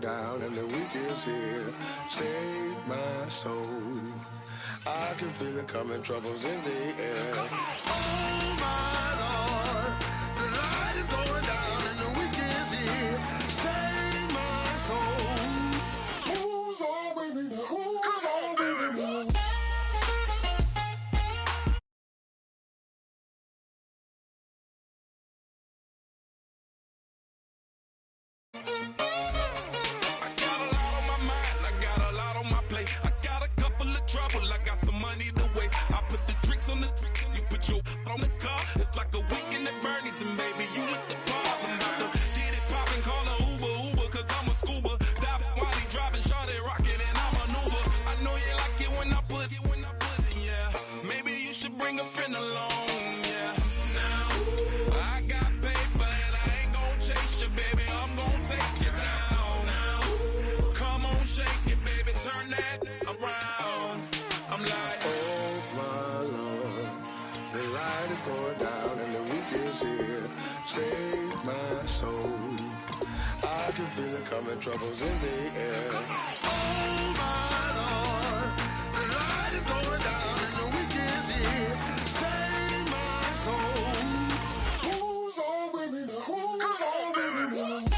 down and the weekend's here. Save my soul. I can feel it coming, troubles in the air. Oh my Lord, the light is going down and the weekend's here. Save my soul. Who's on with me? Who's on with me? On the car, it's like a weekend at Bernie's, and baby, you look the part. I'm about to get it poppin', call a Uber, cause I'm a scuba. Dive while he driving, shawty rockin', and I maneuver. I know you like it when I put it, yeah. Maybe you should bring a friend along, yeah. Now, I got paper, and I ain't gon' chase you, baby, I'm gon' take you down. Now, come on, shake it, baby, turn that around. I'm like, oh my Lord, the light is going down and the weekend's here. Save my soul. I can feel it coming, troubles in the air. Oh my Lord, the light is going down and the weekend's here. Save my soul. Who's on with me? Who's on with me?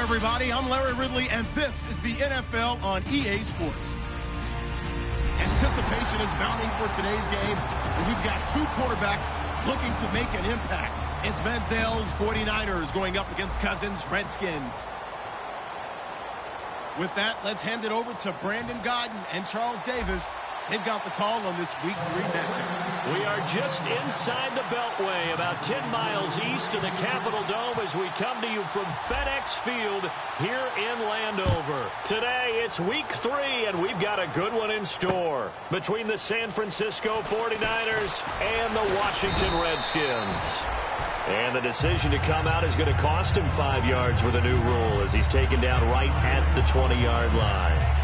Everybody, I'm Larry Ridley, and this is the NFL on EA Sports. Anticipation is mounting for today's game, and we've got two quarterbacks looking to make an impact. It's Manziel's 49ers going up against Cousins' Redskins. With that, let's hand it over to Brandon Godden and Charles Davis. They've got the call on this Week 3 matchup. We are just inside the Beltway, about 10 miles east of the Capitol Dome as we come to you from FedEx Field here in Landover. Today, it's Week 3, and we've got a good one in store between the San Francisco 49ers and the Washington Redskins. And the decision to come out is going to cost him 5 yards with a new rule as he's taken down right at the 20-yard line.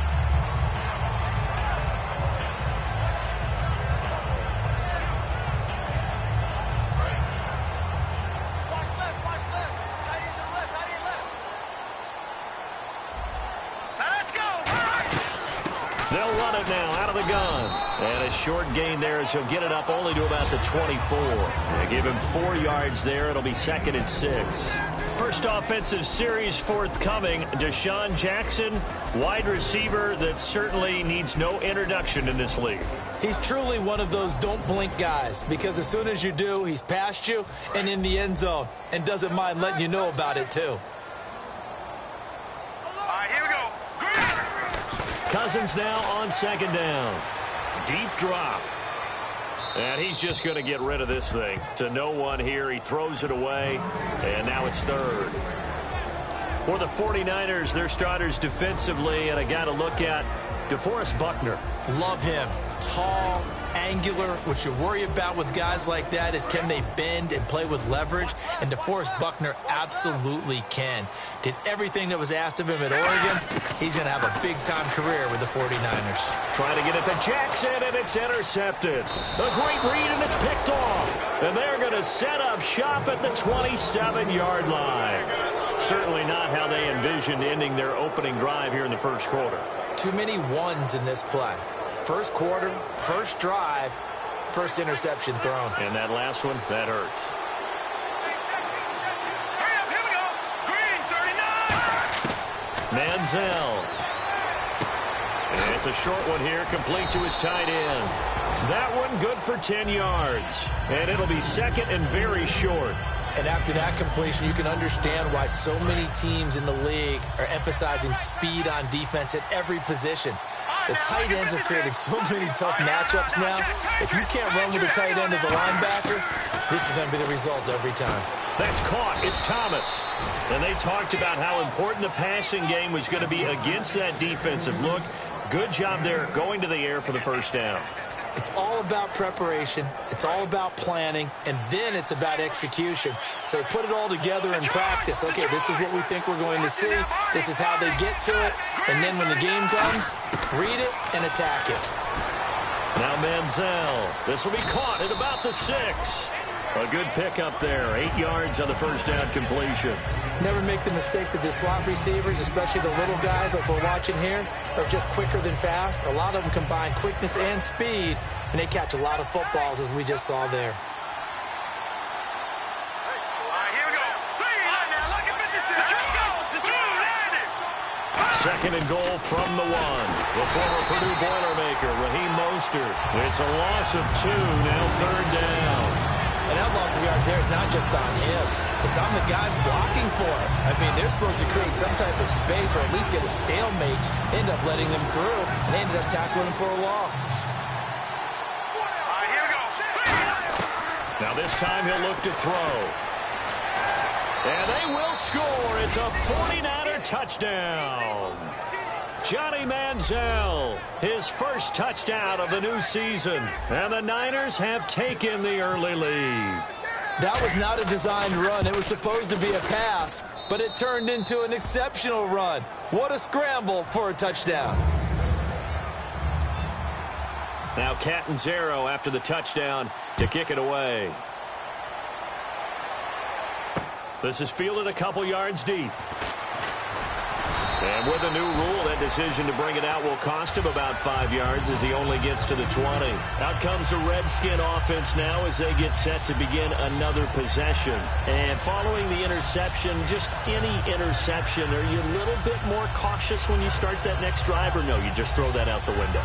They'll run it now out of the gun. And a short gain there as he'll get it up only to about the 24. They give him 4 yards there. It'll be 2nd and 6. First offensive series forthcoming. Deshaun Jackson, wide receiver that certainly needs no introduction in this league. He's truly one of those don't blink guys, because as soon as you do, he's past you and in the end zone and doesn't mind letting you know about it too. Cousins now on 2nd down. Deep drop. And he's just going to get rid of this thing. To no one here. He throws it away. And now it's 3rd. For the 49ers, their starters defensively, and a guy to look at, DeForest Buckner. Love him. Tall, angular. What you worry about with guys like that is can they bend and play with leverage? And DeForest Buckner absolutely can. Did everything that was asked of him at Oregon. He's going to have a big-time career with the 49ers. Trying to get it to Jackson, and it's intercepted. A great read, and it's picked off. And they're going to set up shop at the 27-yard line. Certainly not how they envisioned ending their opening drive here in the first quarter. Too many ones in this play. First quarter, first drive, first interception thrown. And that last one, that hurts. Hurry up, here we go. Green, 39. Manziel. And it's a short one here, complete to his tight end. That one good for 10 yards. And it'll be second and very short. And after that completion, you can understand why so many teams in the league are emphasizing speed on defense at every position. The tight ends have created so many tough matchups now. If you can't run with a tight end as a linebacker, this is going to be the result every time. That's caught. It's Thomas. And they talked about how important the passing game was going to be against that defensive look. Good job there going to the air for the first down. It's all about preparation. It's all about planning. And then it's about execution. So they put it all together in practice. Okay, this is what we think we're going to see. This is how they get to it. And then when the game comes, read it and attack it. Now Manziel. This will be caught at about the 6. A good pickup there. 8 yards on the first down completion. Never make the mistake that the slot receivers, especially the little guys like we're watching here, are just quicker than fast. A lot of them combine quickness and speed, and they catch a lot of footballs, as we just saw there. Second and goal from the 1. The former Purdue Boilermaker, Raheem Mostert. It's a loss of 2, now third down. And that loss of yards there is not just on him. It's on the guys blocking for him. I mean, they're supposed to create some type of space or at least get a stalemate. They end up letting them through, and they ended up tackling him for a loss. Here we go. Now this time he'll look to throw. And they will score. It's a 49er touchdown. Johnny Manziel, his first touchdown of the new season. And the Niners have taken the early lead. That was not a designed run. It was supposed to be a pass, but it turned into an exceptional run. What a scramble for a touchdown. Now Catanzaro after the touchdown to kick it away. This is fielded a couple yards deep. And with a new rule, that decision to bring it out will cost him about 5 yards as he only gets to the 20. Out comes the Redskin offense now as they get set to begin another possession. And following the interception, just any interception, are you a little bit more cautious when you start that next drive, or no, you just throw that out the window?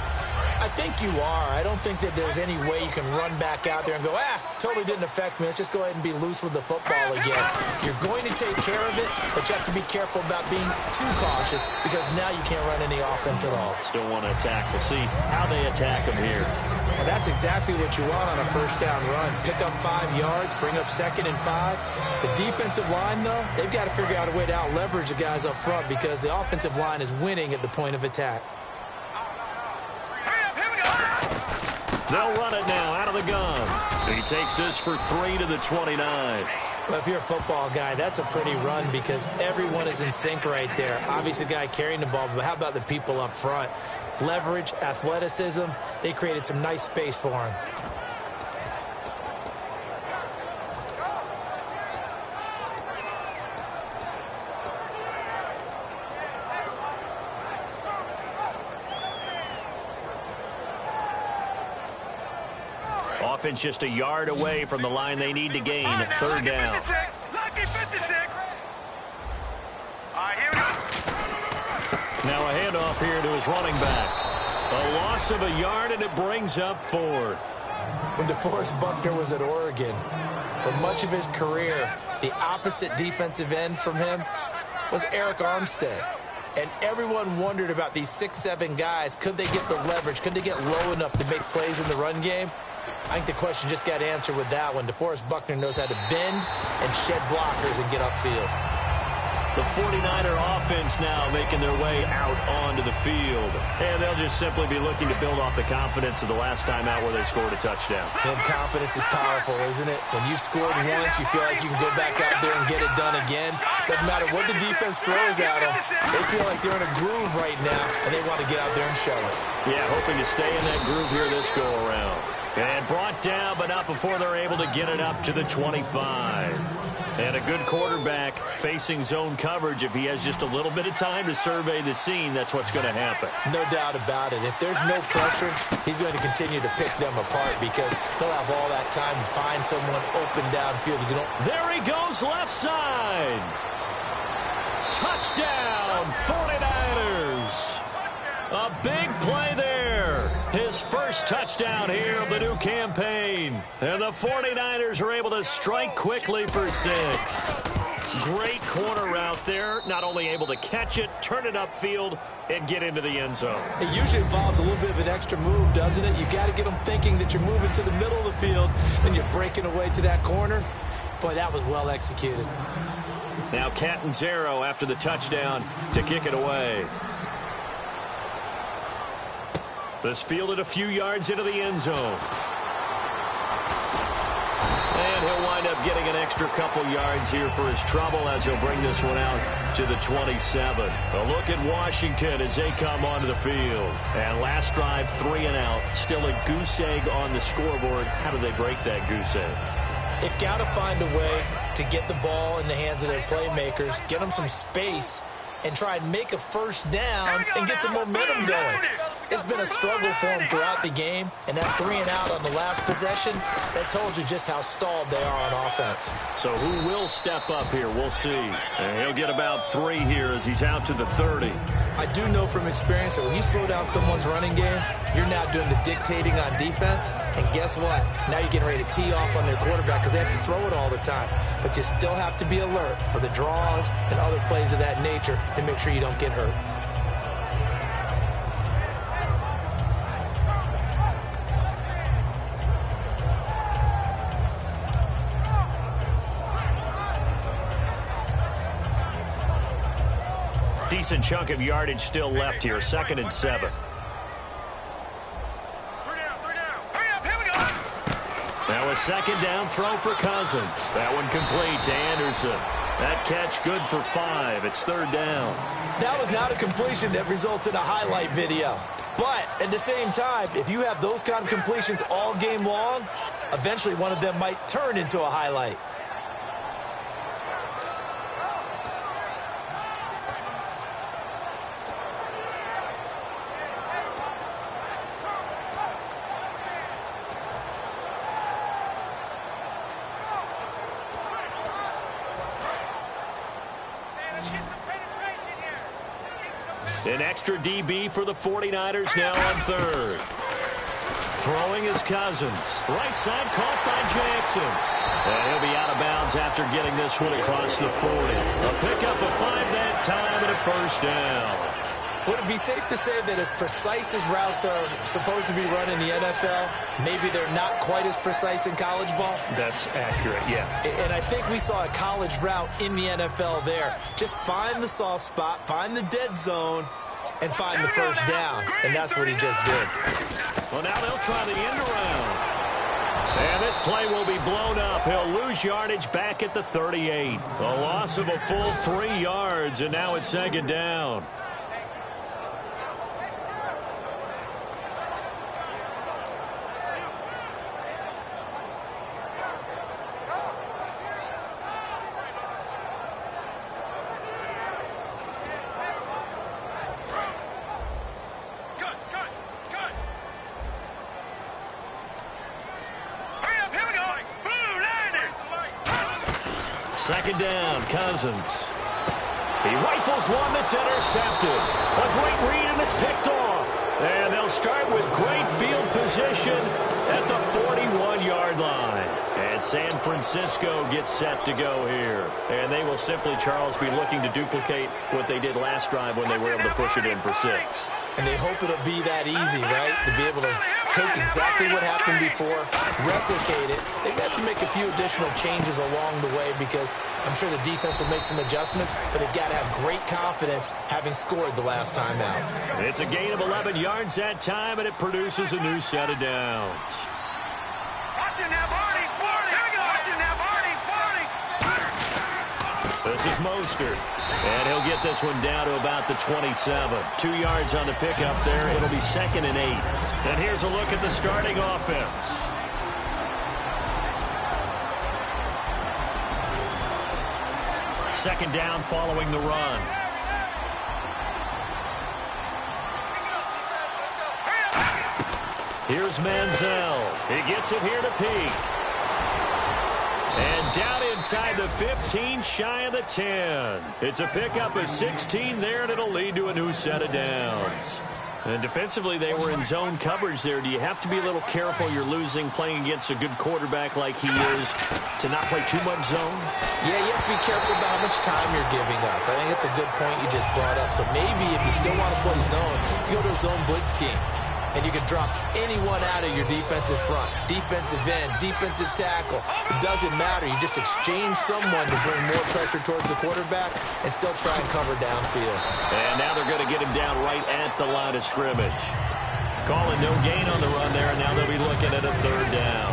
I think you are. I don't think that there's any way you can run back out there and go, totally didn't affect me. Let's just go ahead and be loose with the football again. You're going to take care of it, but you have to be careful about being too cautious because now you can't run any offense at all. Still want to attack. We'll see how they attack him here. And that's exactly what you want on a first down run. Pick up 5 yards, bring up 2nd and 5. The defensive line, though, they've got to figure out a way to out-leverage the guys up front because the offensive line is winning at the point of attack. They'll run it now out of the gun. He takes this for 3 to the 29. Well, if you're a football guy, that's a pretty run because everyone is in sync right there. Obviously, the guy carrying the ball, but how about the people up front? Leverage, athleticism, they created some nice space for him. Offense just a yard away from the line they need to gain. Third down. Lucky 56. Here we go. Now a handoff here to his running back. A loss of a yard, and it brings up 4th. When DeForest Buckner was at Oregon, for much of his career, the opposite defensive end from him was Eric Armstead. And everyone wondered about these 6'7" guys. Could they get the leverage? Could they get low enough to make plays in the run game? I think the question just got answered with that one. DeForest Buckner knows how to bend and shed blockers and get upfield. The 49er offense now making their way out onto the field. And they'll just simply be looking to build off the confidence of the last time out where they scored a touchdown. And confidence is powerful, isn't it? When you've scored once, you feel like you can go back out there and get it done again. Doesn't matter what the defense throws at them. They feel like they're in a groove right now, and they want to get out there and show it. Yeah, hoping to stay in that groove here this go-around. And brought down, but not before they're able to get it up to the 25. And a good quarterback facing zone coverage. If he has just a little bit of time to survey the scene, that's what's going to happen. No doubt about it. If there's no pressure, he's going to continue to pick them apart because he'll have all that time to find someone open downfield. There he goes, left side. Touchdown, 49ers. A big first touchdown here of the new campaign. And the 49ers are able to strike quickly for 6. Great corner route there. Not only able to catch it, turn it upfield, and get into the end zone. It usually involves a little bit of an extra move, doesn't it? You got to get them thinking that you're moving to the middle of the field and you're breaking away to that corner. Boy, that was well executed. Now Catanzaro after the touchdown to kick it away. This fielded a few yards into the end zone. And he'll wind up getting an extra couple yards here for his trouble as he'll bring this one out to the 27. A look at Washington as they come onto the field. And last drive, 3 and out. Still a goose egg on the scoreboard. How do they break that goose egg? They've got to find a way to get the ball in the hands of their playmakers, get them some space, and try and make a first down and get some momentum going. It's been a struggle for them throughout the game, and that 3 and out on the last possession, that told you just how stalled they are on offense. So who will step up here? We'll see. And he'll get about 3 here as he's out to the 30. I do know from experience that when you slow down someone's running game, you're now doing the dictating on defense, and guess what? Now you're getting ready to tee off on their quarterback because they have to throw it all the time. But you still have to be alert for the draws and other plays of that nature to make sure you don't get hurt. Decent chunk of yardage still left here. 2nd and 7. Now a 2nd down throw for Cousins. That one complete to Anderson. That catch good for 5. It's 3rd down. That was not a completion that results in a highlight video. But at the same time, if you have those kind of completions all game long, eventually one of them might turn into a highlight. An extra DB for the 49ers now on 3rd. Throwing is Cousins. Right side caught by Jackson. And he'll be out of bounds after getting this one across the 40. A pickup of 5 that time and a first down. Would it be safe to say that as precise as routes are supposed to be run in the NFL, maybe they're not quite as precise in college ball? That's accurate, yeah. And I think we saw a college route in the NFL there. Just find the soft spot, find the dead zone, and find the first down. And that's what he just did. Well, now they'll try the end around. And this play will be blown up. He'll lose yardage back at the 38. A loss of a full 3 yards, and now it's 2nd down. Second down, Cousins. He rifles one that's intercepted. A great read, and it's picked off. And they'll start with great field position at the 41-yard line. And San Francisco gets set to go here. And they will simply, Charles, be looking to duplicate what they did last drive when they were able to push it in for 6. And they hope it'll be that easy, right? To be able to take exactly what happened before, replicate it. They've got to make a few additional changes along the way because I'm sure the defense will make some adjustments, but they've got to have great confidence having scored the last time out. It's a gain of 11 yards that time, and it produces a new set of downs. This is Mostert, and he'll get this one down to about the 27. 2 yards on the pickup there. It'll be 2nd and 8. And here's a look at the starting offense. Second down following the run. Here's Manziel. He gets it here to Peak. And down inside the 15, shy of the 10. It's a pickup of 16 there, and it'll lead to a new set of downs. And defensively, they were in zone coverage there. Do you have to be a little careful? You're losing, playing against a good quarterback like he is, to not play too much zone? Yeah, you have to be careful about how much time you're giving up. I think it's a good point you just brought up. So maybe if you still want to play zone, you go to a zone blitz scheme. And you can drop anyone out of your defensive front, defensive end, defensive tackle. It doesn't matter. You just exchange someone to bring more pressure towards the quarterback and still try and cover downfield. And now they're going to get him down right at the line of scrimmage. Calling no gain on the run there, and now they'll be looking at a third down.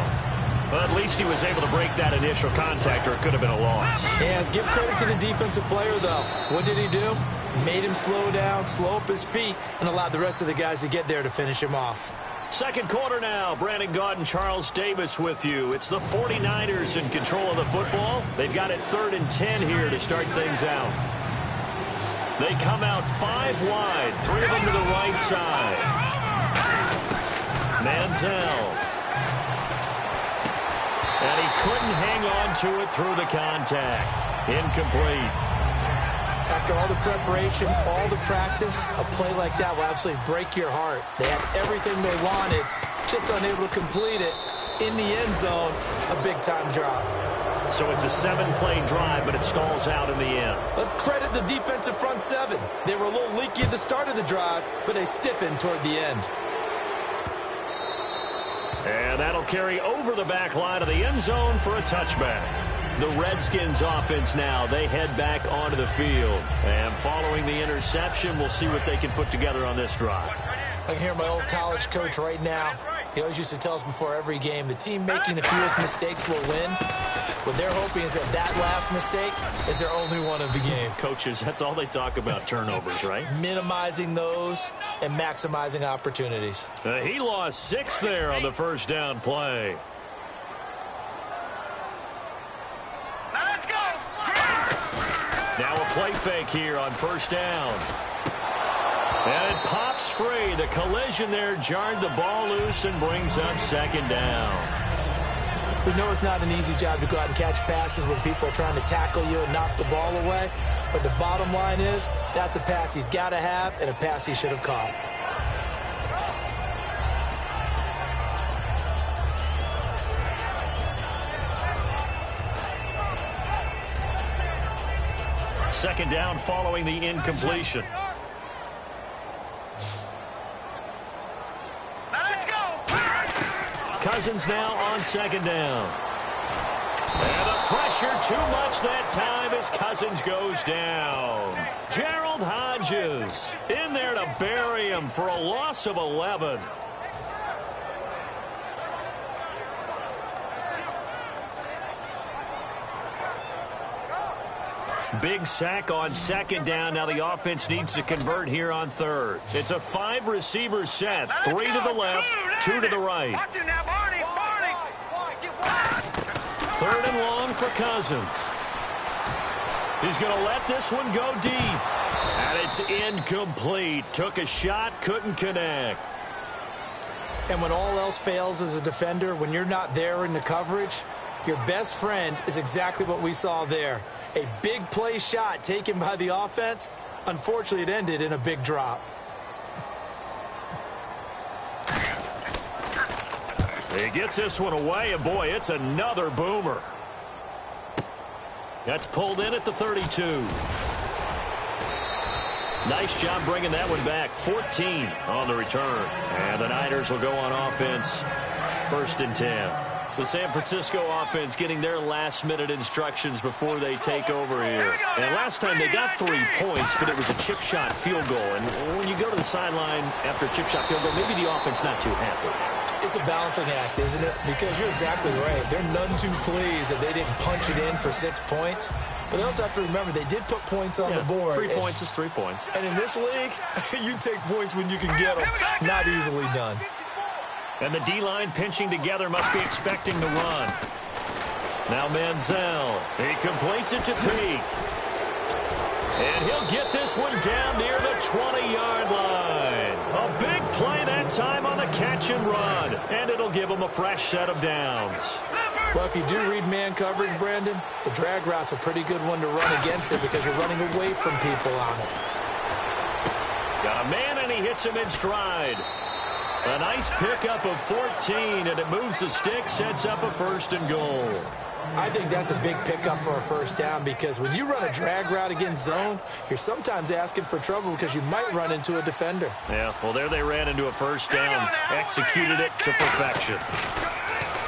But at least he was able to break that initial contact, or it could have been a loss. And give credit to the defensive player, though. What did he do? Made him slow down, slow up his feet, and allowed the rest of the guys to get there to finish him off. Second quarter now. Brandon Gaud and Charles Davis with you. It's the 49ers in control of the football. They've got it 3rd and 10 here to start things out. They come out 5 wide, 3 of them to the right side. Manziel. And he couldn't hang on to it through the contact. Incomplete. After all the preparation, all the practice, a play like that will absolutely break your heart. They had everything they wanted, just unable to complete it. In the end zone, a big-time drop. So it's a 7-play drive, but it stalls out in the end. Let's credit the defensive front 7. They were a little leaky at the start of the drive, but they stiffened toward the end. And that'll carry over the back line of the end zone for a touchback. The Redskins offense now, they head back onto the field. And following the interception, we'll see what they can put together on this drive. I can hear my old college coach right now. He always used to tell us before every game, the team making the fewest mistakes will win. What they're hoping is that last mistake is their only one of the game. Coaches, that's all they talk about, turnovers, right? Minimizing those and maximizing opportunities. He lost 6 there on the first down play. Now a play fake here on first down. And it pops free. The collision there jarred the ball loose and brings up second down. We know it's not an easy job to go out and catch passes when people are trying to tackle you and knock the ball away. But the bottom line is, that's a pass he's got to have and a pass he should have caught. Second down following the incompletion. Let's go. Cousins now on second down. And the pressure too much that time as Cousins goes down. Gerald Hodges in there to bury him for a loss of 11. Big sack on second down. Now the offense needs to convert here on third. It's a 5-receiver set. 3 to the left, 2 to the right. Third and long for Cousins. He's going to let this one go deep. And it's incomplete. Took a shot, couldn't connect. And when all else fails as a defender, when you're not there in the coverage, your best friend is exactly what we saw there. A big play shot taken by the offense. Unfortunately, it ended in a big drop. He gets this one away, and boy, it's another boomer. That's pulled in at the 32. Nice job bringing that one back. 14 on the return. And the Niners will go on offense. 1st and 10. The San Francisco offense getting their last-minute instructions before they take over here. And last time they got 3 points, but it was a chip shot field goal. And when you go to the sideline after a chip shot field goal, maybe the offense not too happy. It's a balancing act, isn't it? Because you're exactly right. They're none too pleased that they didn't punch it in for 6 points. But they also have to remember they did put points on the board. 3 points is 3 points. And in this league, you take points when you can get them. Not easily done. And the D-line pinching together must be expecting the run. Now Manziel. He completes it to Peak. And he'll get this one down near the 20-yard line. A big play that time on the catch and run. And it'll give him a fresh set of downs. Well, if you do read man coverage, Brandon, the drag route's a pretty good one to run against it because you're running away from people on it. Got a man and he hits him in stride. A nice pickup of 14, and it moves the stick, sets up a 1st and goal. I think that's a big pickup for a 1st down because when you run a drag route against zone, you're sometimes asking for trouble because you might run into a defender. Yeah, well, there they ran into a 1st down. Executed it to perfection.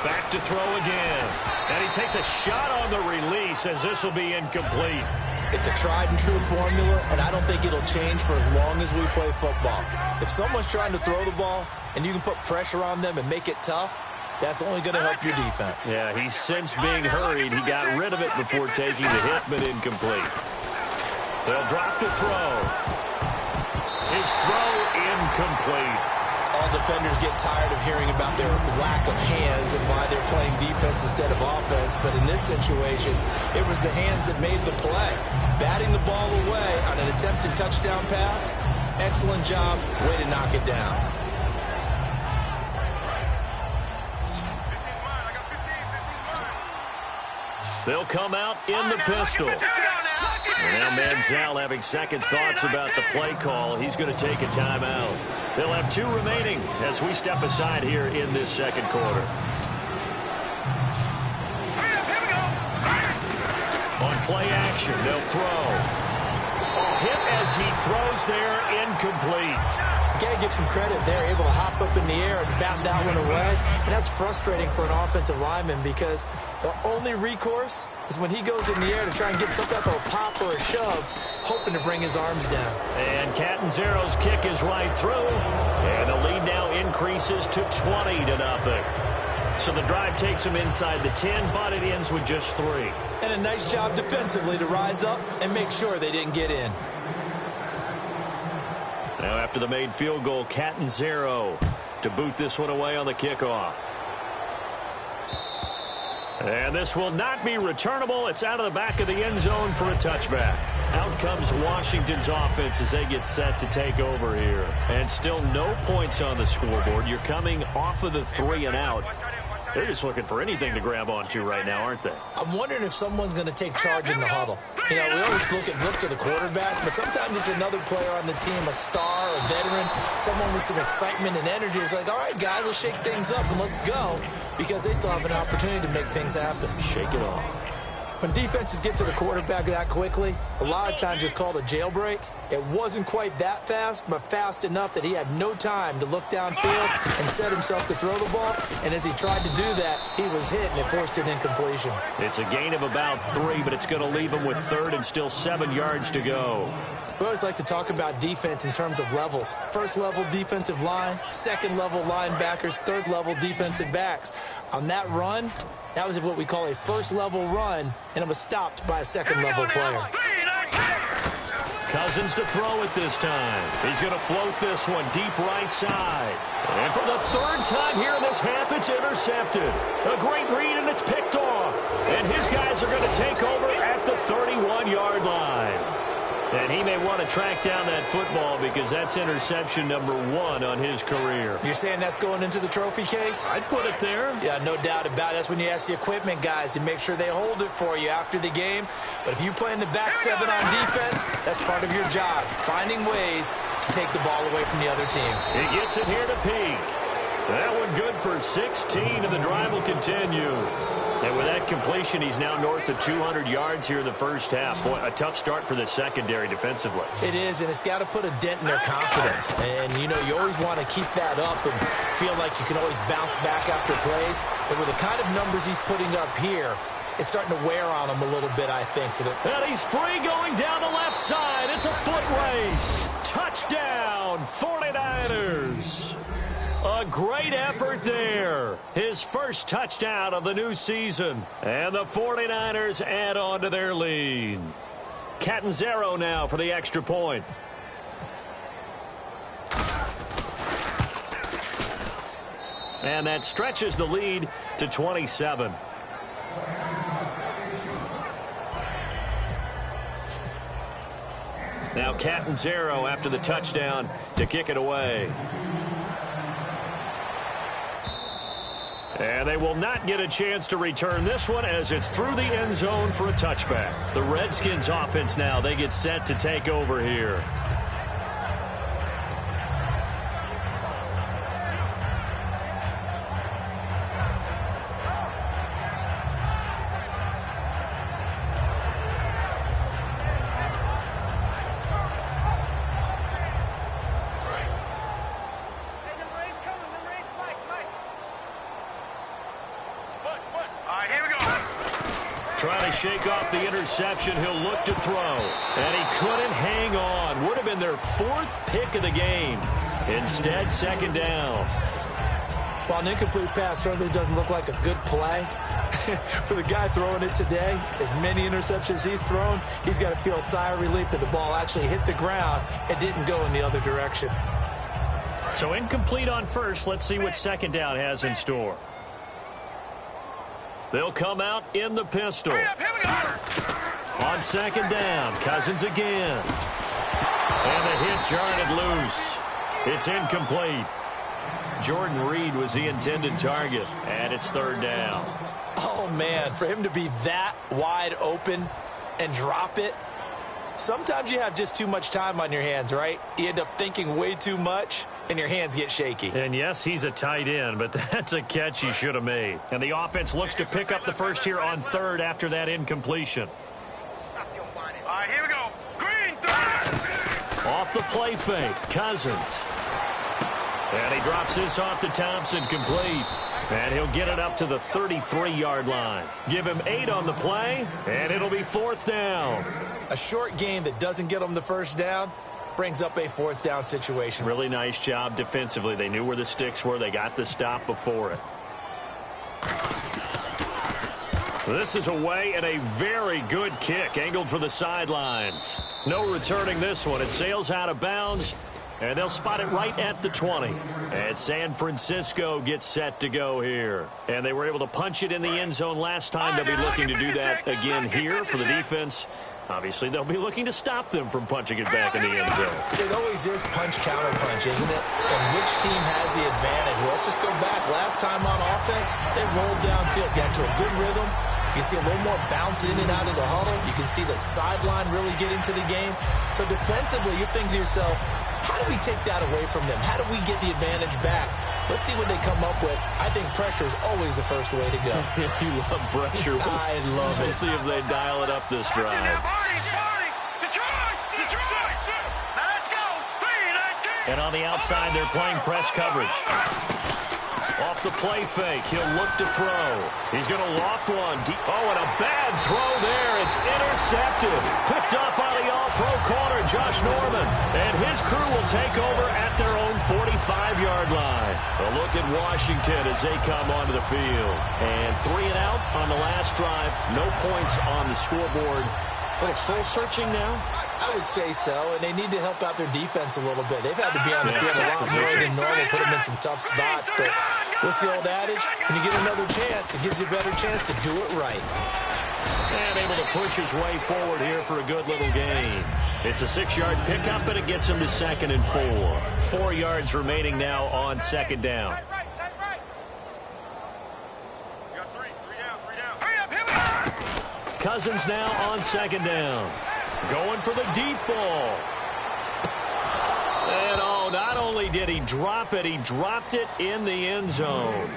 Back to throw again. And he takes a shot on the release as this will be incomplete. It's a tried-and-true formula, and I don't think it'll change for as long as we play football. If someone's trying to throw the ball and you can put pressure on them and make it tough, that's only going to help your defense. Yeah, he's since being hurried. He got rid of it before taking the hit, but incomplete. They'll drop to throw. His throw incomplete. All defenders get tired of hearing about their lack of hands and why they're playing defense instead of offense. But in this situation, it was the hands that made the play. Batting the ball away on an attempted touchdown pass, excellent job. Way to knock it down. They'll come out in the pistol. And now Manziel having second thoughts about the play call. He's going to take a timeout. They'll have 2 remaining as we step aside here in this second quarter. On play action, they'll throw. Hit as he throws there, incomplete. You got to give some credit there, able to hop up in the air and bat that one away. And that's frustrating for an offensive lineman because the only recourse is when he goes in the air to try and get some type of a pop or a shove, hoping to bring his arms down. And Catanzaro's kick is right through. And the lead now increases to 20-0. So the drive takes him inside the 10, but it ends with just 3. And a nice job defensively to rise up and make sure they didn't get in. Now after the made field goal, Catanzaro to boot this one away on the kickoff. And this will not be returnable. It's out of the back of the end zone for a touchback. Out comes Washington's offense as they get set to take over here. And still no points on the scoreboard. You're coming off of the 3 and out. They're just looking for anything to grab onto right now, aren't they? I'm wondering if someone's going to take charge in the huddle. You know, we always look to the quarterback, but sometimes it's another player on the team, a star, a veteran, someone with some excitement and energy. It's like, all right, guys, let's shake things up and let's go, because they still have an opportunity to make things happen. Shake it off. When defenses get to the quarterback that quickly, a lot of times it's called a jailbreak. It wasn't quite that fast, but fast enough that he had no time to look downfield and set himself to throw the ball. And as he tried to do that, he was hit, and it forced an incompletion. It's a gain of about 3, but it's going to leave him with 3rd and still 7 yards to go. We always like to talk about defense in terms of levels. First level defensive line, second level linebackers, third level defensive backs. On that run, that was what we call a first level run, and it was stopped by a second level player. Cousins to throw it this time. He's going to float this one deep right side. And for the 3rd time here in this half, it's intercepted. A great read, and it's picked off. And his guys are going to take over at the 31-yard line. And he may want to track down that football because that's interception number 1 on his career. You're saying that's going into the trophy case? I'd put it there. Yeah, no doubt about it. That's when you ask the equipment guys to make sure they hold it for you after the game. But if you play in the back 7 on defense, that's part of your job, finding ways to take the ball away from the other team. He gets it here to Peak. That one good for 16, and the drive will continue. And with that completion, he's now north of 200 yards here in the first half. Boy, a tough start for the secondary defensively. It is, and it's got to put a dent in their confidence. And, you know, you always want to keep that up and feel like you can always bounce back after plays. But with the kind of numbers he's putting up here, it's starting to wear on him a little bit, I think. And he's free going down the left side. It's a foot race. Touchdown, 49ers. A great effort there. His first touchdown of the new season. And the 49ers add on to their lead. Catanzaro now for the extra point. And that stretches the lead to 27. Now Catanzaro after the touchdown to kick it away. And they will not get a chance to return this one as it's through the end zone for a touchback. The Redskins offense now, they get set to take over here. shake off the interception. He'll look to throw. And he couldn't hang on. Would have been their 4th pick of the game. Instead, second down. While an incomplete pass certainly doesn't look like a good play, for the guy throwing it today, as many interceptions he's thrown, he's got to feel a sigh of relief that the ball actually hit the ground and didn't go in the other direction. So incomplete on first. Let's see what second down has in store. They'll come out in the pistol. On second down, Cousins again. And the hit jarred it loose. It's incomplete. Jordan Reed was the intended target, and it's third down. Oh, man, for him to be that wide open and drop it, sometimes you have just too much time on your hands, right? You end up thinking way too much, and your hands get shaky. And, yes, he's a tight end, but that's a catch he should have made. And the offense looks to pick up the first here on third after that incompletion. All right, here we go. Green, third. Off the play fake, Cousins. And he drops this off to Thompson, complete. And he'll get it up to the 33-yard line. Give him 8 on the play, and it'll be fourth down. A short game that doesn't get them the first down brings up a fourth down situation. Really nice job defensively. They knew where the sticks were. They got the stop before it. This is away and a very good kick, angled for the sidelines. No returning this one. It sails out of bounds. And they'll spot it right at the 20. And San Francisco gets set to go here. And they were able to punch it in the end zone last time. They'll be looking to do that again here for the defense. Obviously, they'll be looking to stop them from punching it back in the end zone. It always is punch-counter-punch, isn't it? And which team has the advantage? Well, let's just go back. Last time on offense, they rolled downfield, got to a good rhythm. You can see a little more bounce in and out of the huddle. You can see the sideline really get into the game. So defensively, you're thinking to yourself, how do we take that away from them? How do we get the advantage back? Let's see what they come up with. I think pressure is always the first way to go. You love pressure. I love it. We'll see if they dial it up this drive. And on the outside, they're playing press coverage. Off the play fake, he'll look to throw. He's going to loft one. Oh, and a bad throw there. It's intercepted. Picked up by the all-pro corner, Josh Norman. And his crew will take over at their own 45-yard line. A look at Washington as they come onto the field. And 3 and out on the last drive. No points on the scoreboard. A little soul-searching now. I would say so, and they need to help out their defense a little bit. They've had to be on the field a lot more than normal, put them in some tough spots. But what's the old adage? When you get another chance, it gives you a better chance to do it right. And able to push his way forward here for a good little gain. It's a 6-yard pickup, and it gets him to 2nd and 4. 4 yards remaining now on second down. Cousins now on second down. Going for the deep ball. And oh, not only did he drop it, he dropped it in the end zone.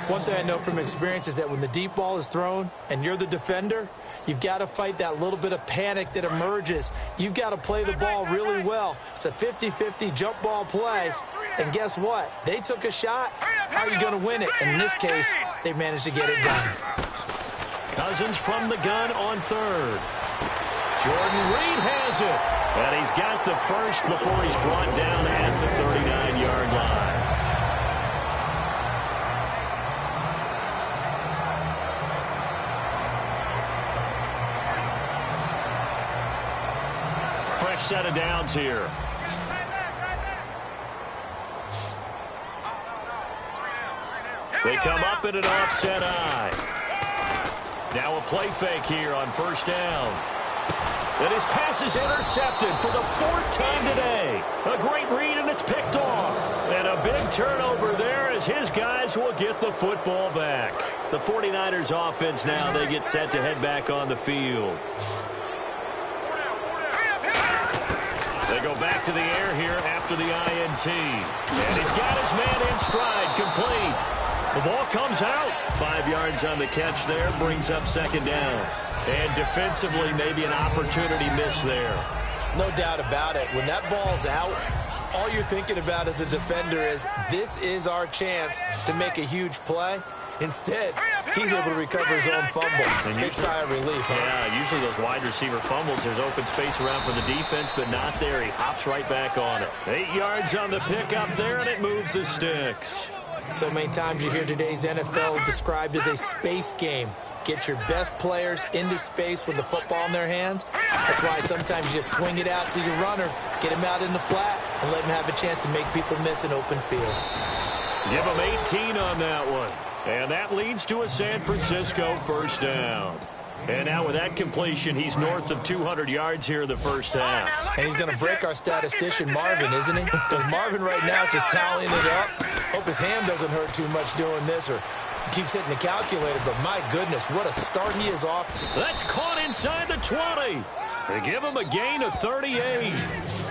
One thing I know from experience is that when the deep ball is thrown and you're the defender, you've got to fight that little bit of panic that emerges. You've got to play the ball really well. It's a 50-50 jump ball play. And guess what? They took a shot. How are you going to win it? And in this case, they managed to get it done. Cousins from the gun on third. Jordan Reed has it. And he's got the first before he's brought down at the 39-yard line. Fresh set of downs here. They come up in an offset eye. Now a play fake here on first down. And his pass is intercepted for the 4th time today. A great read, and it's picked off. And a big turnover there as his guys will get the football back. The 49ers offense now, they get set to head back on the field. They go back to the air here after the INT. And he's got his man in stride, complete. The ball comes out. 5 yards on the catch there, brings up second down. And defensively, maybe an opportunity miss there. No doubt about it. When that ball's out, all you're thinking about as a defender is, this is our chance to make a huge play. Instead, he's able to recover his own fumble. Big sigh of relief. Yeah, usually those wide receiver fumbles, there's open space around for the defense, but not there. He hops right back on it. 8 yards on the pickup there, and it moves the sticks. So many times you hear today's NFL described as a space game. Get your best players into space with the football in their hands. That's why sometimes you just swing it out to your runner, get him out in the flat, and let him have a chance to make people miss an open field. Give him 18 on that one. And that leads to a San Francisco first down. And now with that completion, he's north of 200 yards here in the first half. And he's going to break our statistician, Marvin, isn't he? Because Marvin right now is just tallying it up. Hope his hand doesn't hurt too much doing this or keeps hitting the calculator. But my goodness, what a start he is off to. That's caught inside the 20. They give him a gain of 38.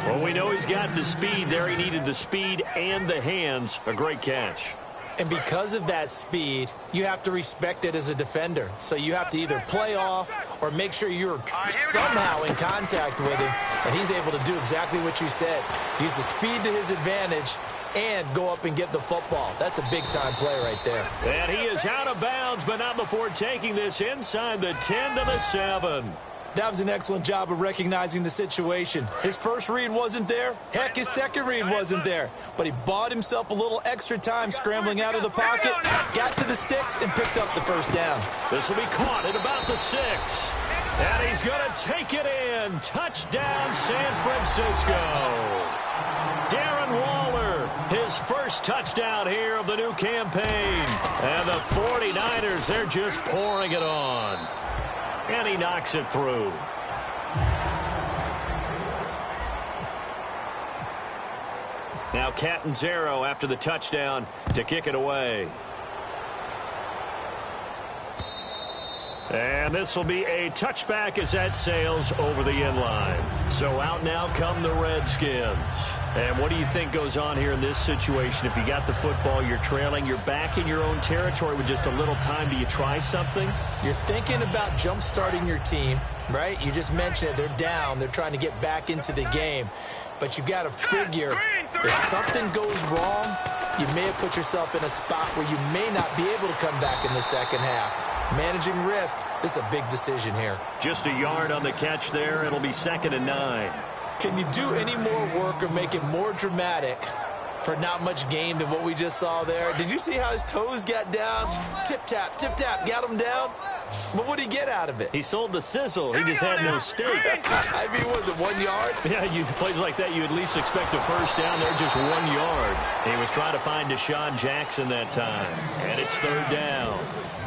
Well, we know he's got the speed there. He needed the speed and the hands. A great catch. And because of that speed, you have to respect it as a defender. So you have to either play off or make sure you're somehow in contact with him. And he's able to do exactly what you said. Use the speed to his advantage and go up and get the football. That's a big-time play right there. And he is out of bounds, but not before taking this inside the 10 to the 7. That was an excellent job of recognizing the situation. His first read wasn't there. Heck, his second read wasn't there. But he bought himself a little extra time scrambling out of the pocket, got to the sticks, and picked up the first down. This will be caught at about the 6. And he's going to take it in. Touchdown, San Francisco. Darren Waller, his first touchdown here of the new campaign. And the 49ers, they're just pouring it on. And he knocks it through. Now Catanzaro after the touchdown to kick it away. And this will be a touchback as that sails over the end line. So out now come the Redskins. And what do you think goes on here in this situation? If you got the football, you're trailing, you're back in your own territory with just a little time. Do you try something? You're thinking about jump-starting your team, right? You just mentioned it. They're down. They're trying to get back into the game. But you got to figure if something goes wrong, you may have put yourself in a spot where you may not be able to come back in the second half. Managing risk, this is a big decision here. Just a yard on the catch there. It'll be 2nd and 9. Can you do any more work or make it more dramatic for not much gain than what we just saw there? Did you see how his toes got down? Tip-tap, got him down. But what did he get out of it? He sold the sizzle. He just had no steak. I mean, was it 1 yard? Yeah, plays like that, you at least expect a first down. They're just 1 yard. He was trying to find Deshaun Jackson that time. And it's 3rd down.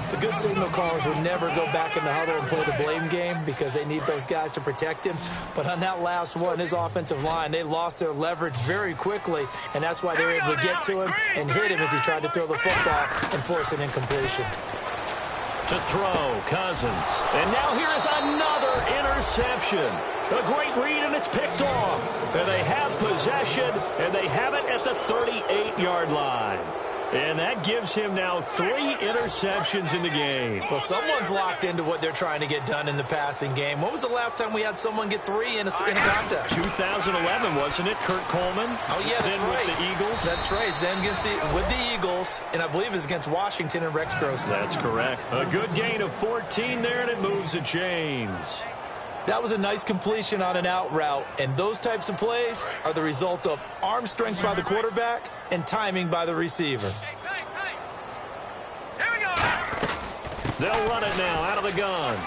The good signal callers would never go back in the huddle and play the blame game because they need those guys to protect him. But on that last one, his offensive line, they lost their leverage very quickly, and that's why they were able to get to him and hit him as he tried to throw the football and force an incompletion. To throw, Cousins. And now here is another interception. A great read, and it's picked off. And they have possession, and they have it at the 38-yard line. And that gives him now 3 interceptions in the game. Well, someone's locked into what they're trying to get done in the passing game. When was the last time we had someone get 3 in a contest? 2011, wasn't it, Kurt Coleman? Oh, yeah, that's then right. With the Eagles? That's right. It's then with the Eagles, and I believe it's against Washington and Rex Grossman. That's correct. A good gain of 14 there, and it moves the chains. That was a nice completion on an out route, and those types of plays are the result of arm strength by the quarterback and timing by the receiver. Here we go. They'll run it now out of the gun.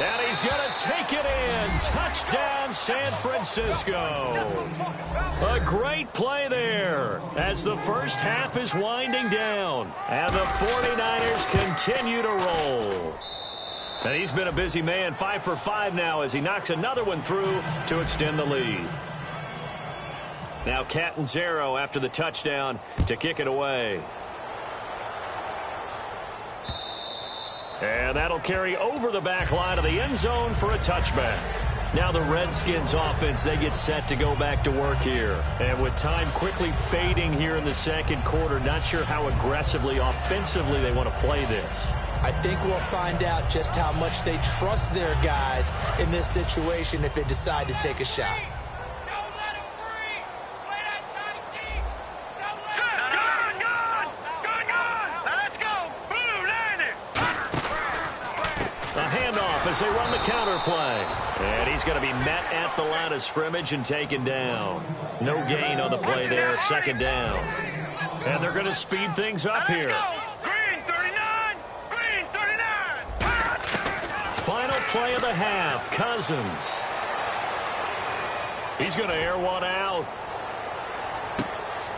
And he's going to take it in. Touchdown, San Francisco. A great play there as the first half is winding down. And the 49ers continue to roll. And he's been a busy man, 5 for 5 now as he knocks another one through to extend the lead. Now Catanzaro after the touchdown to kick it away. And that'll carry over the back line of the end zone for a touchback. Now the Redskins offense, they get set to go back to work here. And with time quickly fading here in the second quarter, not sure how aggressively, offensively they want to play this. I think we'll find out just how much they trust their guys in this situation if they decide to take a shot. Good. Let's go. Boom. as they run the counter play. And he's going to be met at the line of scrimmage and taken down. No gain on the play there, second down. And they're going to speed things up here. Green 39! Green 39! Final play of the half, Cousins. He's going to air one out.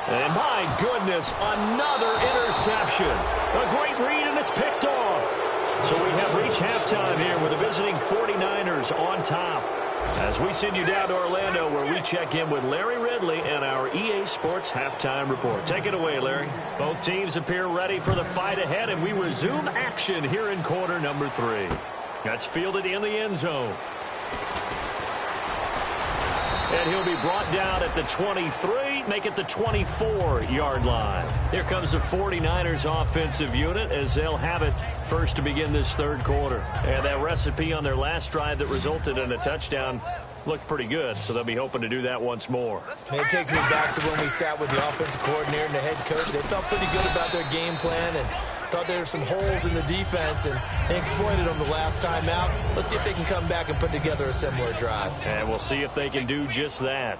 And my goodness, another interception. A great read, and it's picked off. So we have reached halftime here with the visiting 49ers on top. As we send you down to Orlando, where we check in with Larry Ridley and our EA Sports Halftime Report. Take it away, Larry. Both teams appear ready for the fight ahead, and we resume action here in quarter number 3. That's fielded in the end zone. And he'll be brought down at the 23, make it the 24-yard line. Here comes the 49ers offensive unit as they'll have it first to begin this third quarter. And that recipe on their last drive that resulted in a touchdown looked pretty good, so they'll be hoping to do that once more. It takes me back to when we sat with the offensive coordinator and the head coach. They felt pretty good about their game plan and thought there were some holes in the defense, and they exploited them the last time out. Let's see if they can come back and put together a similar drive. And we'll see if they can do just that.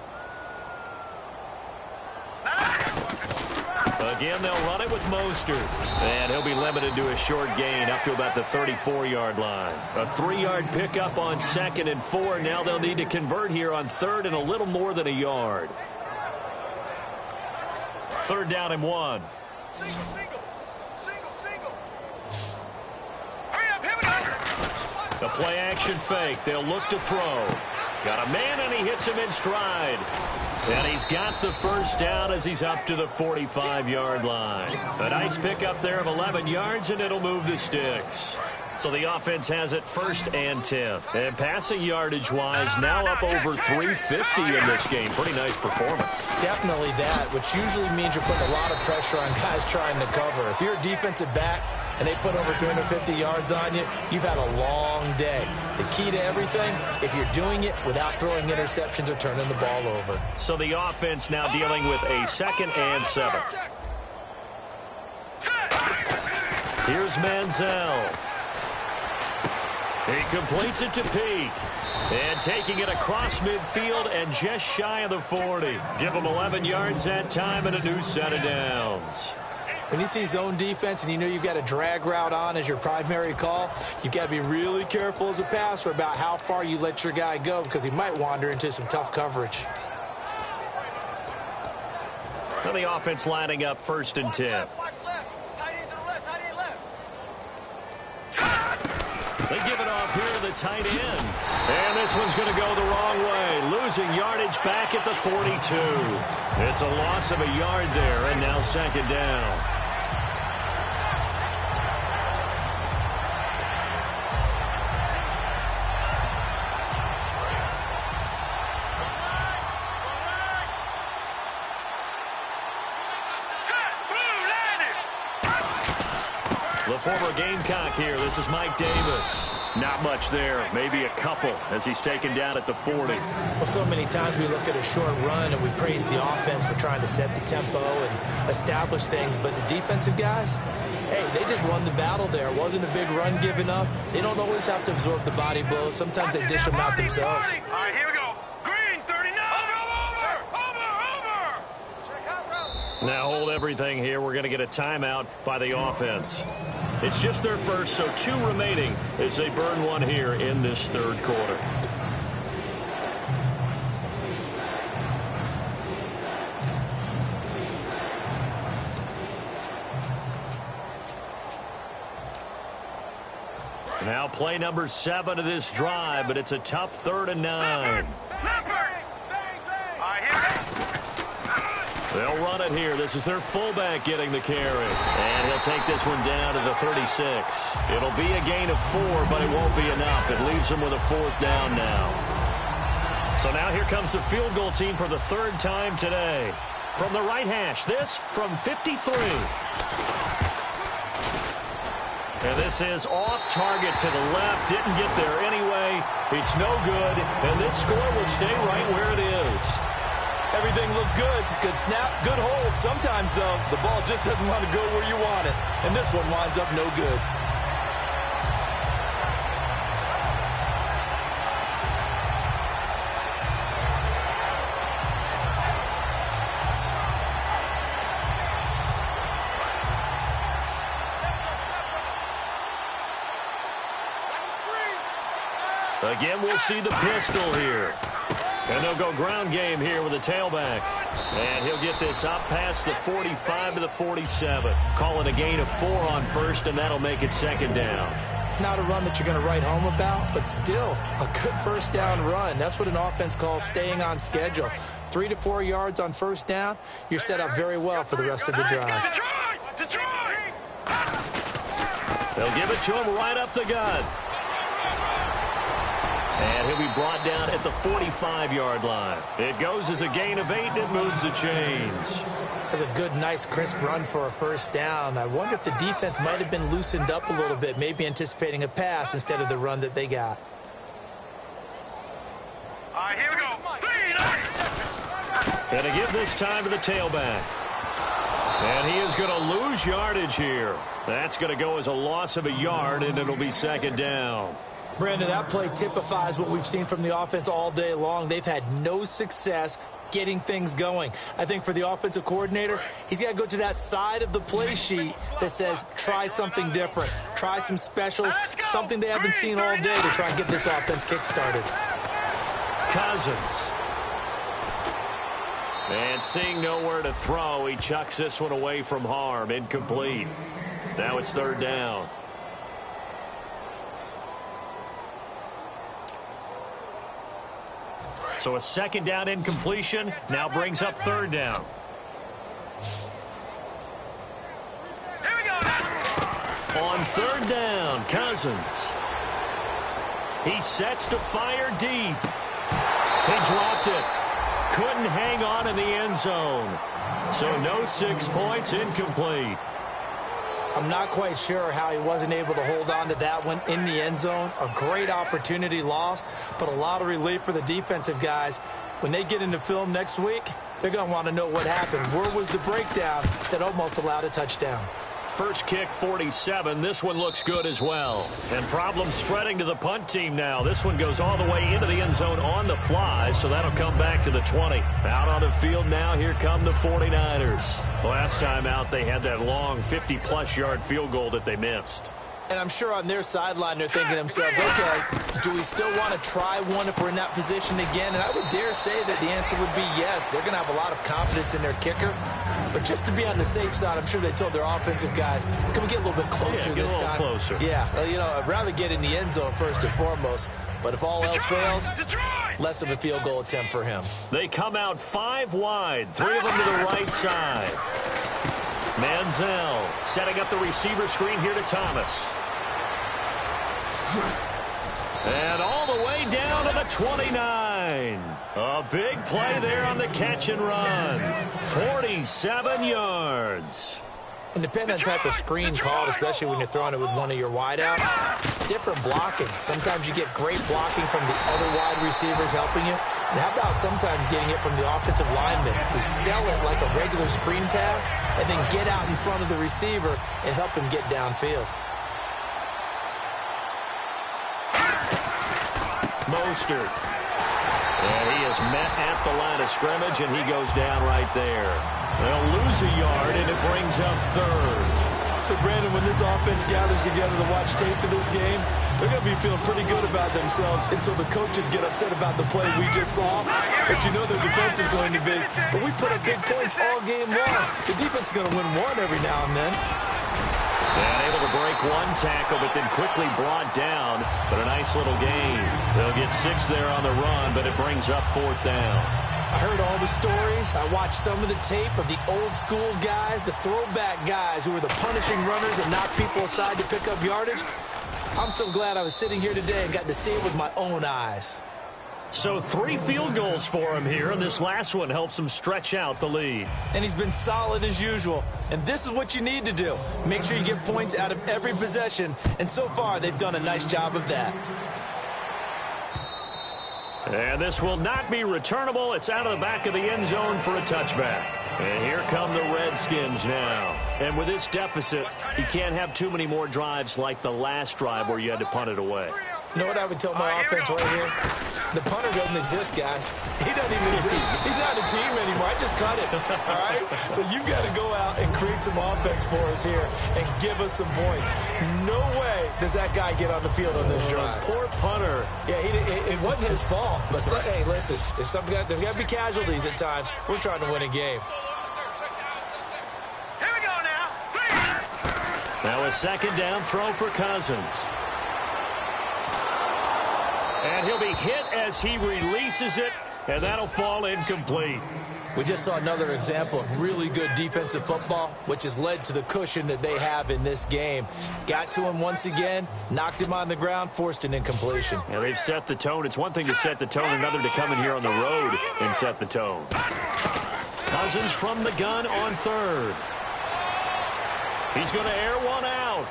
Again, they'll run it with Mostert. And he'll be limited to a short gain up to about the 34-yard line. A 3-yard pickup on 2nd and 4. Now they'll need to convert here on 3rd and a little more than a yard. 3rd down and 1. Single. Hurry up, hit it. The play action fake. They'll look to throw. Got a man, and he hits him in stride. And he's got the first down as he's up to the 45-yard line. A nice pickup there of 11 yards, and it'll move the sticks. So the offense has it 1st and 10. And passing yardage-wise, now up over 350 in this game. Pretty nice performance. Definitely that, which usually means you're putting a lot of pressure on guys trying to cover. If you're a defensive back and they put over 250 yards on you, you've had a long day. The key to everything, if you're doing it without throwing interceptions or turning the ball over. So the offense now dealing with a 2nd and 7. Here's Manziel. He completes it to Peak. And taking it across midfield and just shy of the 40. Give him 11 yards that time and a new set of downs. When you see zone defense and you know you've got a drag route on as your primary call, you've got to be really careful as a passer about how far you let your guy go because he might wander into some tough coverage. Now the offense lining up 1st and 10. They give it off here to the tight end. And this one's going to go the wrong way. Losing yardage back at the 42. It's a loss of a yard there, and now 2nd down. The former Gamecock here. This is Mike Davis. Not much there. Maybe a couple as he's taken down at the 40. Well, so many times we look at a short run and we praise the offense for trying to set the tempo and establish things. But the defensive guys, hey, they just won the battle there. It wasn't a big run given up. They don't always have to absorb the body blows. Sometimes they dish them out themselves. All right, here we go. Green 39. Over. Now hold everything here. We're going to get a timeout by the offense. It's just their first, so 2 remaining as they burn one here in this third quarter. Now play number 7 of this drive, but it's a tough 3rd and 9. They'll run it here. This is their fullback getting the carry. And he'll take this one down to the 36. It'll be a gain of 4, but it won't be enough. It leaves them with a 4th down now. So now here comes the field goal team for the 3rd time today. From the right hash, this from 53. And this is off target to the left. Didn't get there anyway. It's no good. And this score will stay right where it is. Everything looked good. Good snap, good hold. Sometimes, though, the ball just doesn't want to go where you want it. And this one winds up no good. Again, we'll see the pistol here. And they'll go ground game here with a tailback. And he'll get this up past the 45 to the 47. Calling a gain of 4 on first, and that'll make it second down. Not a run that you're going to write home about, but still a good first down run. That's what an offense calls staying on schedule. 3 to 4 yards on first down, you're set up very well for the rest of the drive. They'll give it to him right up the gut. And he'll be brought down at the 45-yard line. It goes as a gain of 8, and it moves the chains. That's a good, nice, crisp run for a first down. I wonder if the defense might have been loosened up a little bit, maybe anticipating a pass instead of the run that they got. All right, here we go. And to give this time to the tailback. And he is going to lose yardage here. That's going to go as a loss of a yard, and it'll be second down. Brandon, that play typifies what we've seen from the offense all day long. They've had no success getting things going. I think for the offensive coordinator, he's got to go to that side of the play sheet that says try something different. Try some specials, something they haven't seen all day to try and get this offense kick-started. Cousins. And seeing nowhere to throw, he chucks this one away from harm. Incomplete. Now it's third down. So a second down incompletion now brings up third down. Here we go. On third down, Cousins. He sets to fire deep. He dropped it. Couldn't hang on in the end zone. So no 6 points, incomplete. I'm not quite sure how he wasn't able to hold on to that one in the end zone. A great opportunity lost, but a lot of relief for the defensive guys. When they get into film next week, they're going to want to know what happened. Where was the breakdown that almost allowed a touchdown? First kick, 47. This one looks good as well. And problems spreading to the punt team now. This one goes all the way into the end zone on the fly, so that'll come back to the 20. Out on the field now, here come the 49ers. Last time out, they had that long 50-plus yard field goal that they missed. And I'm sure on their sideline they're thinking to themselves, okay, do we still want to try one if we're in that position again? And I would dare say that the answer would be yes. They're going to have a lot of confidence in their kicker. But just to be on the safe side, I'm sure they told their offensive guys, can we get a little bit closer this time? Closer. Yeah, you know, I'd rather get in the end zone first and foremost. But if all else fails, less of a field goal attempt for him. They come out 5 wide, 3 of them to the right side. Manziel setting up the receiver screen here to Thomas. And all the way down to the 29. A big play there on the catch and run. 47 yards. And depending on the type of screen called, especially when you're throwing it with one of your wideouts, it's different blocking. Sometimes you get great blocking from the other wide receivers helping you. And how about sometimes getting it from the offensive linemen who sell it like a regular screen pass and then get out in front of the receiver and help him get downfield. Mostert. And he is met at the line of scrimmage, and he goes down right there. They'll lose a yard, and it brings up third. So, Brandon, when this offense gathers together to watch tape for this game, they're going to be feeling pretty good about themselves until the coaches get upset about the play we just saw. But you know their defense is going to be. But we put up big points all game long. The defense is going to win one every now and then. And able to break one tackle, but then quickly brought down. But a nice little gain. They'll get 6 there on the run, but it brings up fourth down. I heard all the stories. I watched some of the tape of the old school guys, the throwback guys who were the punishing runners and knocked people aside to pick up yardage. I'm so glad I was sitting here today and got to see it with my own eyes. So 3 field goals for him here, and this last one helps him stretch out the lead. And he's been solid as usual. And this is what you need to do. Make sure you get points out of every possession. And so far, they've done a nice job of that. And this will not be returnable. It's out of the back of the end zone for a touchback. And here come the Redskins now. And with this deficit, you can't have too many more drives like the last drive where you had to punt it away. You know what I would tell my offense right here? The punter doesn't exist, guys. He doesn't He's not a team anymore. I just cut it, all right? So you've got to go out and create some offense for us here and give us some points. No way does that guy get on the field on this drive. Poor punter. Yeah, it wasn't his fault. But, hey, listen, there's got to be casualties at times. We're trying to win a game. Here we go now. Now a second down throw for Cousins. And he'll be hit as he releases it, and that'll fall incomplete. We just saw another example of really good defensive football, which has led to the cushion that they have in this game. Got to him once again, knocked him on the ground, forced an incompletion. Yeah, they've set the tone. It's one thing to set the tone, another to come in here on the road and set the tone. Cousins from the gun on third. He's going to air one out.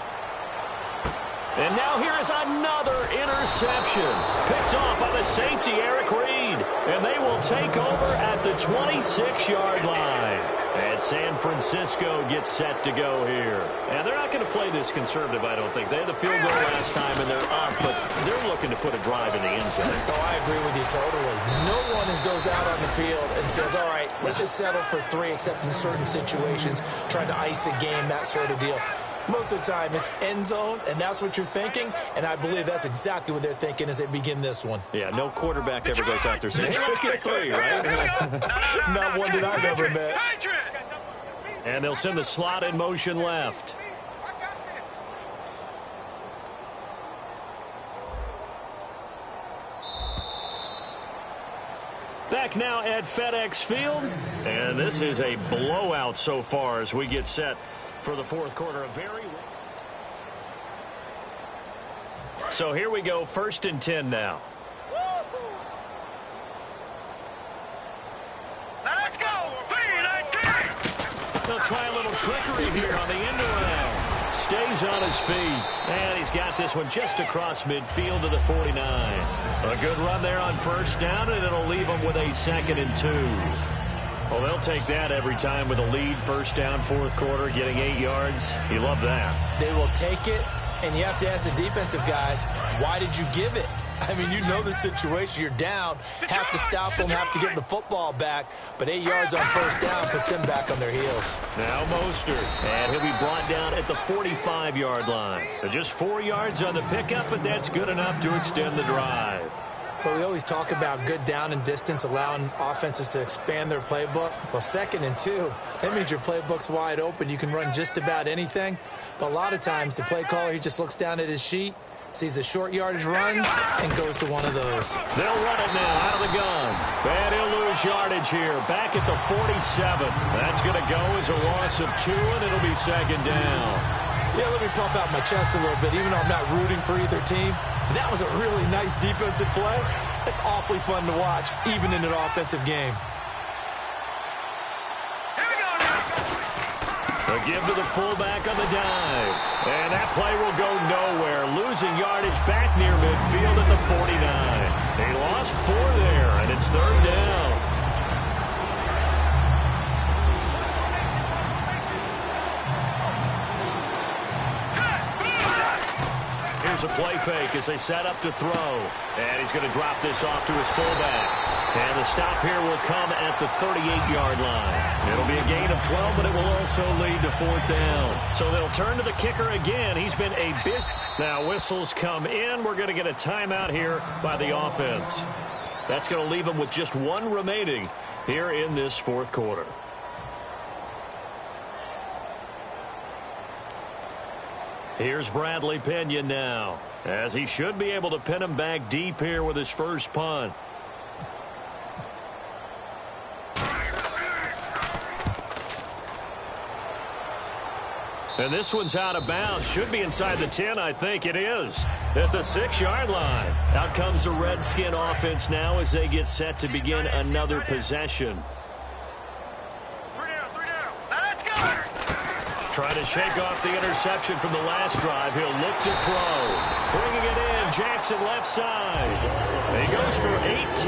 And now here is another interception. Picked off by the safety, Eric Reed. And they will take over at the 26-yard line. And San Francisco gets set to go here. And they're not going to play this conservative, I don't think. They had the field goal last time, and they're up. But they're looking to put a drive in the end zone. Oh, I agree with you totally. No one goes out on the field and says, all right, let's just settle for 3, except in certain situations, trying to ice a game, that sort of deal. Most of the time, it's end zone, and that's what you're thinking, and I believe that's exactly what they're thinking as they begin this one. Yeah, no quarterback ever goes out there saying, hey, let's get 3, right? Not one that I've ever met. And they'll send the slot in motion left. Back now at FedEx Field, and this is a blowout so far as we get set for the fourth quarter. So here we go, 1st and 10 now. Let's go. 3-19. They'll try a little trickery here on the end around. Stays on his feet, and he's got this one just across midfield to the 49. A good run there on 1st down, and it'll leave them with a 2nd and 2. Well, they'll take that every time with a lead, 1st down, 4th quarter, getting 8 yards. You love that. They will take it, and you have to ask the defensive guys, why did you give it? I mean, you know the situation. You're down, have to stop them, have to get the football back, but 8 yards on 1st down puts them back on their heels. Now Mostert, and he'll be brought down at the 45-yard line. Just 4 yards on the pickup, but that's good enough to extend the drive. But we always talk about good down and distance, allowing offenses to expand their playbook. Well, 2nd and 2, that means your playbook's wide open. You can run just about anything. But a lot of times, the play caller, he just looks down at his sheet, sees the short yardage runs, and goes to one of those. They'll run it now out of the gun. And he'll lose yardage here. Back at the 47. That's going to go as a loss of 2, and it'll be 2nd down. Yeah, let me puff out my chest a little bit, even though I'm not rooting for either team. That was a really nice defensive play. It's awfully fun to watch, even in an offensive game. A give to the fullback on the dive. And that play will go nowhere. Losing yardage back near midfield at the 49. They lost 4 there, and it's 3rd down. Here's a play fake as they set up to throw. And he's going to drop this off to his fullback. And the stop here will come at the 38-yard line. It'll be a gain of 12, but it will also lead to 4th down. So they'll turn to the kicker again. He's been a bit. Now whistles come in. We're going to get a timeout here by the offense. That's going to leave them with just 1 remaining here in this 4th quarter. Here's Bradley Pinion now, as he should be able to pin him back deep here with his first punt. And this one's out of bounds. Should be inside the 10, I think it is. At the 6-yard line. Out comes the Redskin offense now as they get set to begin another possession. 3 down. Now let's go. Trying to shake off the interception from the last drive. He'll look to throw. Bringing it in, Jackson left side. He goes for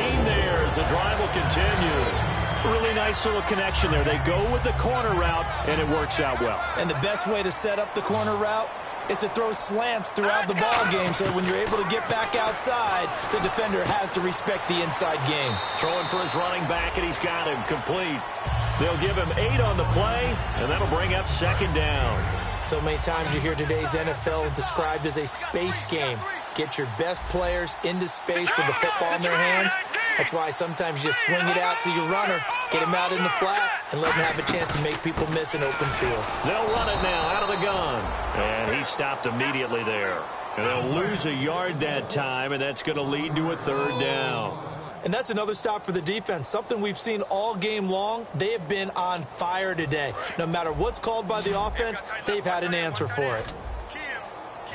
18 there as the drive will continue. Really nice little connection there. They go with the corner route, and it works out well. And the best way to set up the corner route, is to throw slants throughout the ball game so that when you're able to get back outside, the defender has to respect the inside game. Throwing for his running back, and he's got him complete. They'll give him 8 on the play, and that'll bring up 2nd down. So many times you hear today's NFL described as a space game. Get your best players into space with the football in their hands. That's why sometimes you just swing it out to your runner, get him out in the flat, and let him have a chance to make people miss an open field. They'll run it now out of the gun. And he stopped immediately there. And they'll lose a yard that time, and that's going to lead to a 3rd down. And that's another stop for the defense, something we've seen all game long. They have been on fire today. No matter what's called by the offense, they've had an answer for it.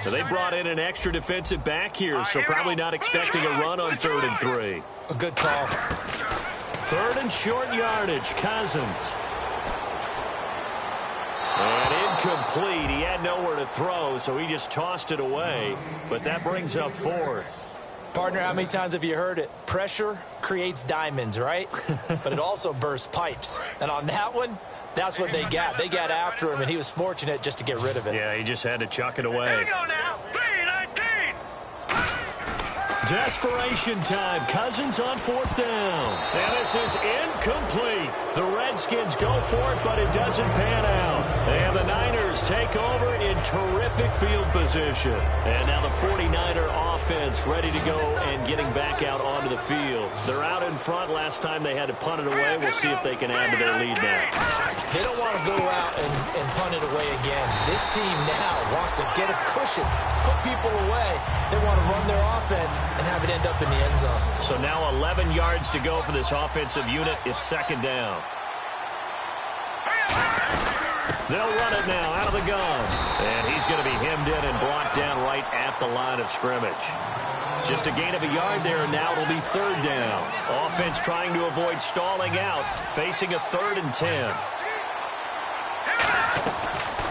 So they brought in an extra defensive back here, so probably not expecting a run on 3rd and 3. A good call. 3rd and short yardage, Cousins. And incomplete. He had nowhere to throw, so he just tossed it away. But that brings up 4th. Partner, how many times have you heard it? Pressure creates diamonds, right? But it also bursts pipes. And on that one, that's what they got. They got after him, and he was fortunate just to get rid of it. Yeah, he just had to chuck it away. Here we go now. 3-19. Desperation time. Cousins on 4th down. And this is incomplete. The Redskins go for it, but it doesn't pan out. And the Niners take over in terrific field position. And now the 49er offense ready to go and getting back out onto the field. They're out in front. Last time they had to punt it away. We'll see if they can add to their lead now. They don't want to go out and punt it away again. This team now wants to get a cushion, put people away. They want to run their offense and have it end up in the end zone. So now 11 yards to go for this offensive unit. It's 2nd down. They'll run it now out of the gun. And he's going to be hemmed in and brought down right at the line of scrimmage. Just a gain of a yard there, and now it'll be 3rd down. Offense trying to avoid stalling out, facing a 3rd and 10.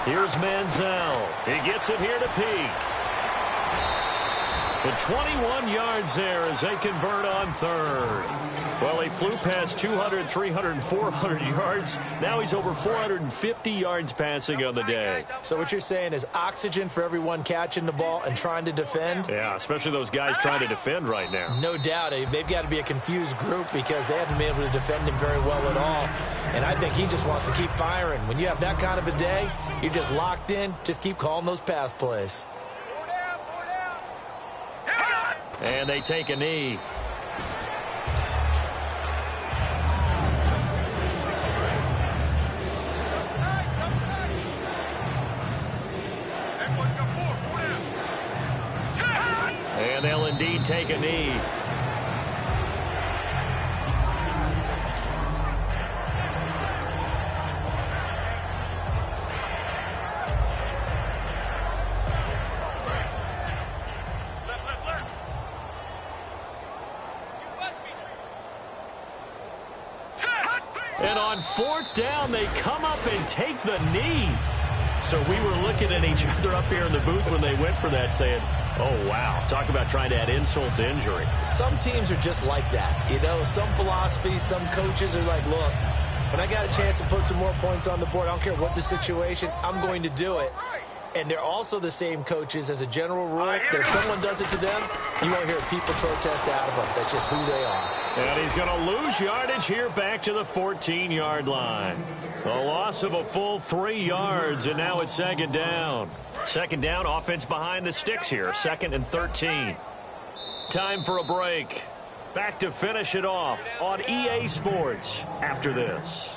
Here's Manziel. He gets it here to Peak. The 21 yards there as they convert on 3rd. Well, he flew past 200, 300, 400 yards. Now he's over 450 yards passing on the day. So what you're saying is oxygen for everyone catching the ball and trying to defend? Yeah, especially those guys trying to defend right now. No doubt. They've got to be a confused group because they haven't been able to defend him very well at all. And I think he just wants to keep firing. When you have that kind of a day, you're just locked in. Just keep calling those pass plays. And they take a knee. And they'll indeed take a knee. And on 4th down, they come up and take the knee. So we were looking at each other up here in the booth when they went for that saying, oh, wow. Talk about trying to add insult to injury. Some teams are just like that. You know, some philosophies, some coaches are like, look, when I got a chance to put some more points on the board, I don't care what the situation, I'm going to do it. And they're also the same coaches as a general rule that if someone does it to them, you won't hear people protest out of them. That's just who they are. And he's going to lose yardage here back to the 14-yard line. A loss of a full 3 yards, and now it's 2nd down. 2nd down, offense behind the sticks here, 2nd and 13. Time for a break. Back to finish it off on EA Sports after this.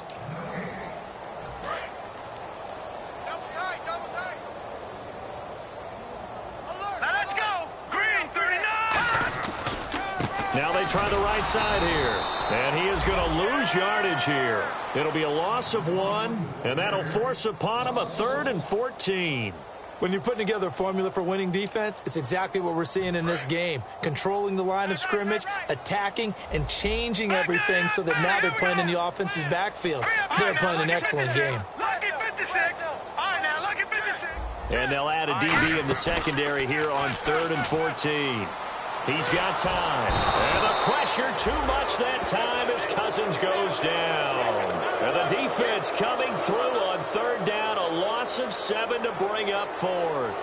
Now they try the right side here. And he is going to lose yardage here. It'll be a loss of 1, and that'll force upon him a 3rd and 14. When you're putting together a formula for winning defense, it's exactly what we're seeing in this game. Controlling the line of scrimmage, attacking, and changing everything so that now they're playing in the offense's backfield. They're playing an excellent game. And they'll add a DB in the secondary here on 3rd and 14. He's got time. And the pressure too much that time as Cousins goes down. And the defense coming through on 3rd down. A loss of 7 to bring up 4th.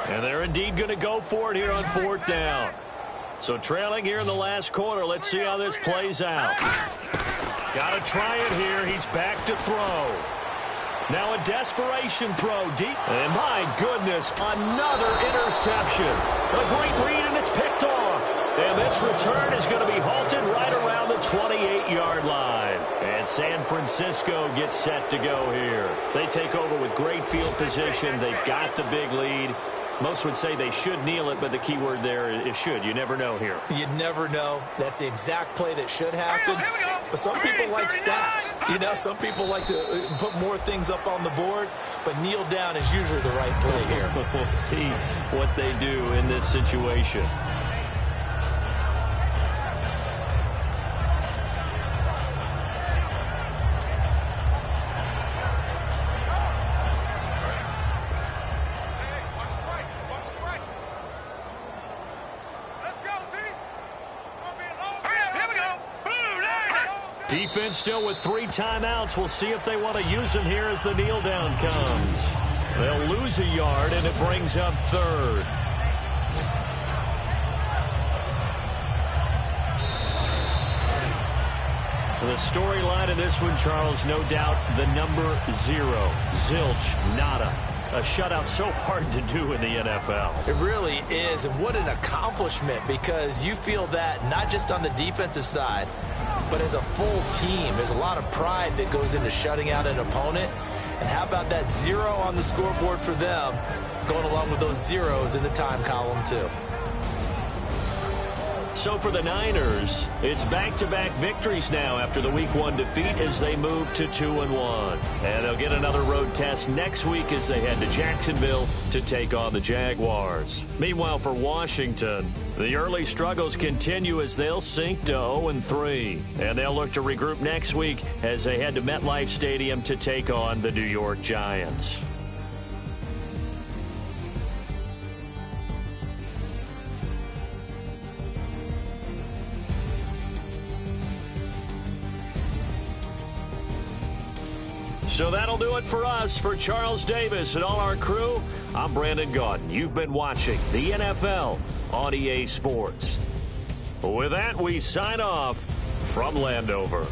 And they're indeed going to go for it here on 4th down. So trailing here in the last quarter. Let's see how this plays out. Got to try it here. He's back to throw. Now a desperation throw deep. And my goodness, another interception. A great read, and it's picked off. And this return is going to be halted right around the 28-yard line. And San Francisco gets set to go here. They take over with great field position. They've got the big lead. Most would say they should kneel it, but the key word there is should. You never know here. You never know. That's the exact play that should happen. But some people like stats. You know, some people like to put more things up on the board, but kneel down is usually the right play here. We'll see what they do in this situation. Defense still with 3 timeouts. We'll see if they want to use them here as the kneel down comes. They'll lose a yard, and it brings up 3rd. The storyline of this one, Charles, no doubt the number 0. Zilch, nada. A shutout so hard to do in the NFL. It really is, and what an accomplishment, because you feel that not just on the defensive side, but as a full team. There's a lot of pride that goes into shutting out an opponent. And how about that 0 on the scoreboard for them, going along with those zeros in the time column too. So for the Niners, it's back-to-back victories now after the Week 1 defeat as they move to 2-1. And they'll get another road test next week as they head to Jacksonville to take on the Jaguars. Meanwhile, for Washington, the early struggles continue as they'll sink to 0-3. And they'll look to regroup next week as they head to MetLife Stadium to take on the New York Giants. So that'll do it for us. For Charles Davis and all our crew, I'm Brandon Gaudin. You've been watching the NFL on EA Sports. With that, we sign off from Landover.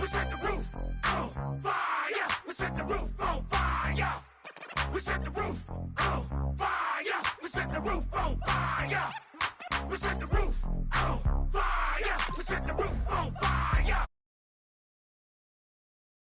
We set the roof on fire. We set the roof on fire. We set the roof on fire. We set the roof on fire. We set the